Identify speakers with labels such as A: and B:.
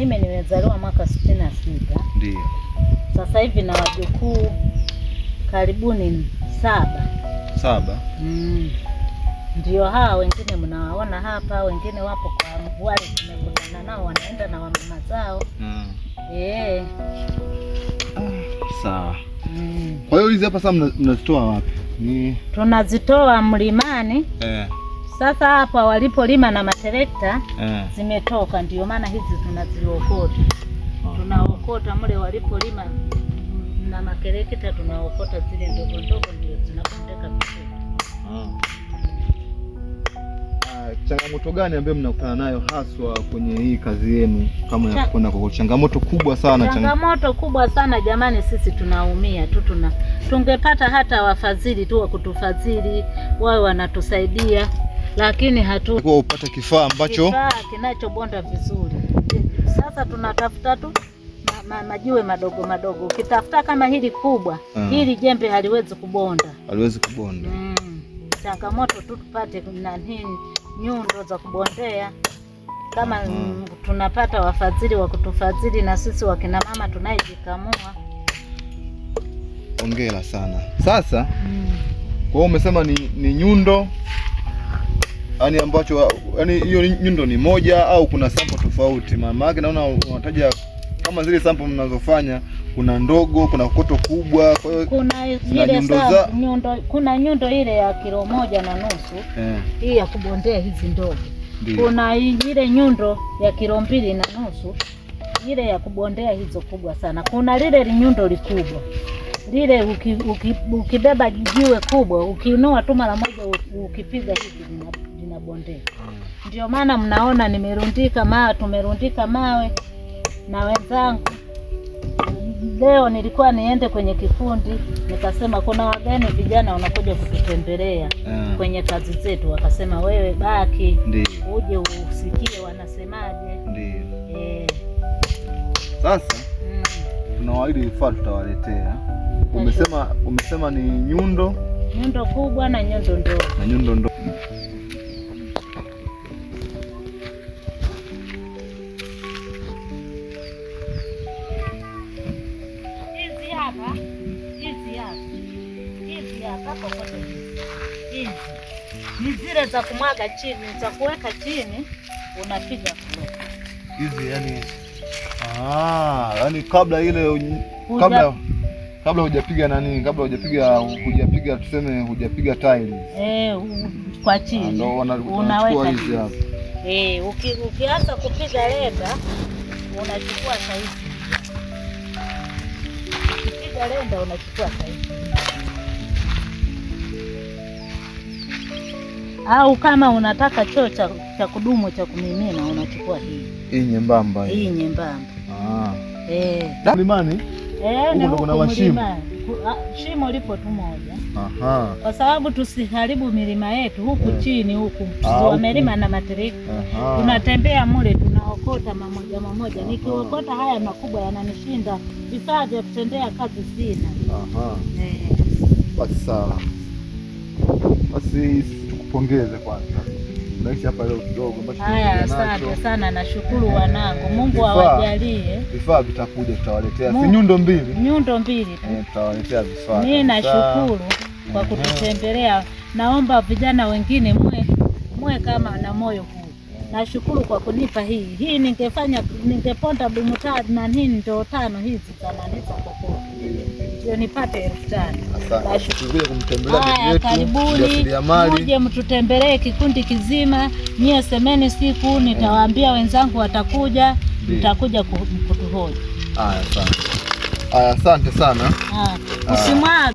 A: mimi nimezaliwa mwaka 66.
B: Ndio.
A: Sasa hivi na wajukuu karibuni 7. Ndio hawa wengine mnawaona hapa, wengine wapo kwa wale tumekutana nao wanaenda na wamama zao.
B: Sawa. Kwa hiyo hizi hapa sasa mnazitoa wapi?
A: Tunazitoa mlimani. Sasa hapa walipolima na materekta zimetoka, ndio maana hizi tunaziokota. Tunaokota mle walipolima na materekta, tunaokota zile ndogo ndogo ndio zinapoteka vizuri.
B: Changamoto gani ambayo mnakutana nayo haswa kwenye hii kazi yenu kama ya kwenda kwa changamoto kubwa sana?
A: Changamoto kubwa sana jamani, sisi tunaumia tu, tungepata hata wafadhili tu wa kutufadhili, wao wanatusaidia, lakini kwa
B: upate kifaa ambacho
A: kinachobonda vizuri. Sasa tunatafuta tu majiwe madogo madogo. Ukitafuta kama hili kubwa, hili jembe haliwezi kubonda. Changamoto tu tupate nyundo za kubondea. Kama tunapata wafadhili wa kutufadhili, na sisi wakina mama tunayejikamua.
B: Hongera sana. Sasa kwa hiyo umesema ni nyundo, yani ambacho hiyo nyundo ni moja au kuna sample tofauti? Maana yake naona unataja kama zile sample mnazofanya, kuna ndogo, kuna kokoto kubwa, kwa hiyo
A: kuna ile nyundo, kuna nyundo ile ya 1.5 hii ya kubondea hizi ndogo. Kuna ile nyundo ya 2.5 ile ya kubondea hizo kubwa sana. Kuna lile nyundo likubwa lile, ukibeba jiwe kubwa ukiinua tu mara moja ukipiga hivi linabondea. Ndio maana mnaona nimerundika mawe, tumerundika mawe na wenzangu. Leo nilikuwa niende kwenye kikundi, nikasema kuna wageni vijana wanakuja kututembelea kwenye kazi zetu, wakasema wewe baki uje usikie wanasemaje.
B: Sasa tunawaahidi vifaa tutawaletea. Umesema ni nyundo
A: kubwa na nyundo ndogo. Hizi hapa kokoto hizi ni zile za kumwaga chini, za kuweka chini unapiga flow.
B: Hizi yani kabla hujapiga hujapiga tuseme hujapiga tiles.
A: Kwa chini.
B: Ndio unaweka hizi hapa.
A: Ukianza kupiga lenda unachukua saizi. Ukipiga lenda unachukua saizi. Au kama unataka choo cha kudumu cha kumimina unachukua hii
B: nyembamba. Mlimani? Kuna mashimo.
A: Shimo lipo tu moja. Kwa sababu tusiharibu milima yetu huku chini huku. Wamelima na materekta. Tunatembea mule tunaokota mamoja. Nikiokota haya makubwa yananishinda. Vifaa vya kutendea kazi sina.
B: Basi sawa. Basi tukupongeze kwanza. Naishi hapa leo kidogo ambacho.
A: Asante sana, nashukuru wanangu. Mungu awajalie.
B: Vifaa vitakuja tutawaletea. Si nyundo mbili?
A: Nyundo mbili tu.
B: Tutawaletea vifaa.
A: Mimi nashukuru kwa kututembelea. Naomba vijana wengine mwe kama na moyo huu. Nashukuru kwa kunipa hii. Hii ningeponda dumu na nini ndio 5 hizi zananiza kokoto. Ndio nipate 5,000.
B: Nashukuru kumtembelea
A: karibuni. Mje mtutembelee kikundi kizima. Nyie semeni siku, nitawaambia wenzangu watakuja, mtakuja kutuhoji.
B: Asante sana.
A: Usimwaga.